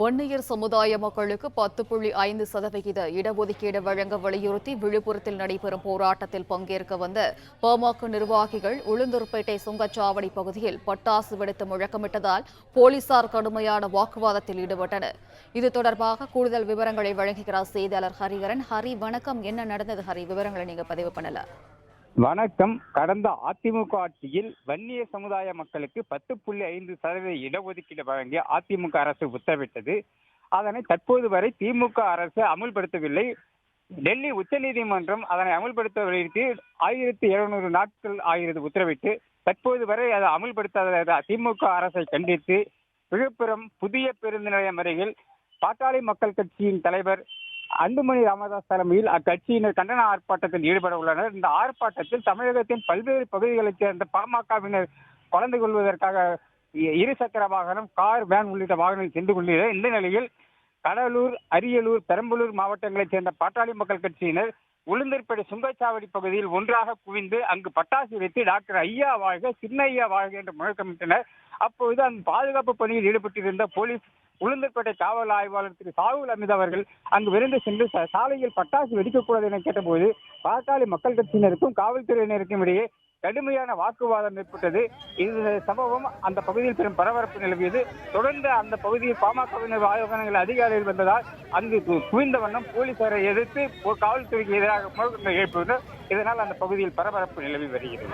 வன்னியர் சமுதாய மக்களுக்கு 10.5% இடஒதுக்கீடு வழங்க வலியுறுத்தி விழுப்புரத்தில் நடைபெறும் போராட்டத்தில் பங்கேற்க வந்த பாமக நிர்வாகிகள் உளுந்தூர்பேட்டை சுங்கச்சாவடி பகுதியில் பட்டாசு வெடித்து முழக்கமிட்டதால் போலீசார் கடுமையான வாக்குவாதத்தில் ஈடுபட்டனர். இது தொடர்பாக கூடுதல் விவரங்களை வழங்குகிறார் செய்தியாளர் ஹரிகரன். ஹரி, வணக்கம். என்ன நடந்தது ஹரி? விவரங்களை நீங்க பதிவு பண்ணல. வணக்கம். கடந்த அதிமுக ஆட்சியில் வன்னிய சமுதாய மக்களுக்கு 10.5% இடஒதுக்கீடு வழங்கிய அதிமுக அரசு உத்தரவிட்டது. அதனை தற்போது வரை திமுக அரசு அமுல்படுத்தவில்லை. டெல்லி உச்சநீதிமன்றம் அதனை அமுல்படுத்த வலியுறுத்தி 1700 நாட்கள் ஆகிறது உத்தரவிட்டு. தற்போது வரை அதை அமுல்படுத்தாத திமுக அரசை கண்டித்து விழுப்புரம் புதிய பேருந்து நிலையம் அருகில் பாட்டாளி மக்கள் கட்சியின் தலைவர் அன்புமணி ராமதாஸ் தலைமையில் அக்கட்சியினர் கண்டன ஆர்ப்பாட்டத்தில் ஈடுபட உள்ளனர். இந்த ஆர்ப்பாட்டத்தில் தமிழகத்தின் பல்வேறு பகுதிகளைச் சேர்ந்த பாமகவினர் கலந்து கொள்வதற்காக இருசக்கர வாகனம், கார், வேன் உள்ளிட்ட வாகனங்கள் சென்று கொண்டிருக்கிறது. இந்த நிலையில் கடலூர், அரியலூர், பெரம்பலூர் மாவட்டங்களைச் சேர்ந்த பாட்டாளி மக்கள் கட்சியினர் உளுந்தூர்பேட்டை சுங்கச்சாவடி பகுதியில் ஒன்றாக குவிந்து அங்கு பட்டாசு வைத்து டாக்டர் ஐயா வாழ்க, சின்ன ஐயா வாழ்க என்று முழக்கமிட்டனர். அப்போது அந்த பாதுகாப்பு பணியில் ஈடுபட்டிருந்த போலீஸ் உளுந்தூர்பேட்டை காவல் ஆய்வாளர் திரு சாகுல் அமித் அவர்கள் அங்கு விரைந்து சென்று சாலையில் பட்டாசு வெடிக்கக்கூடாது என கேட்டபோது பாட்டாளி மக்கள் கட்சியினருக்கும் காவல்துறையினருக்கும் இடையே கடுமையான வாக்குவாதம் ஏற்பட்டது. இந்த சம்பவம் அந்த பகுதியில் பெரும் பரபரப்பு நிலவியது. தொடர்ந்து அந்த பகுதியில் பாமகவினர் வாகனங்கள் அதிகாரிகள் வந்ததால் அங்கு குவிந்த வண்ணம் போலீசாரை எதிர்த்து காவல்துறைக்கு எதிராக முழக்கங்கள் எழுப்பினர். இதனால் அந்த பகுதியில் பரபரப்பு நிலவி வருகிறது.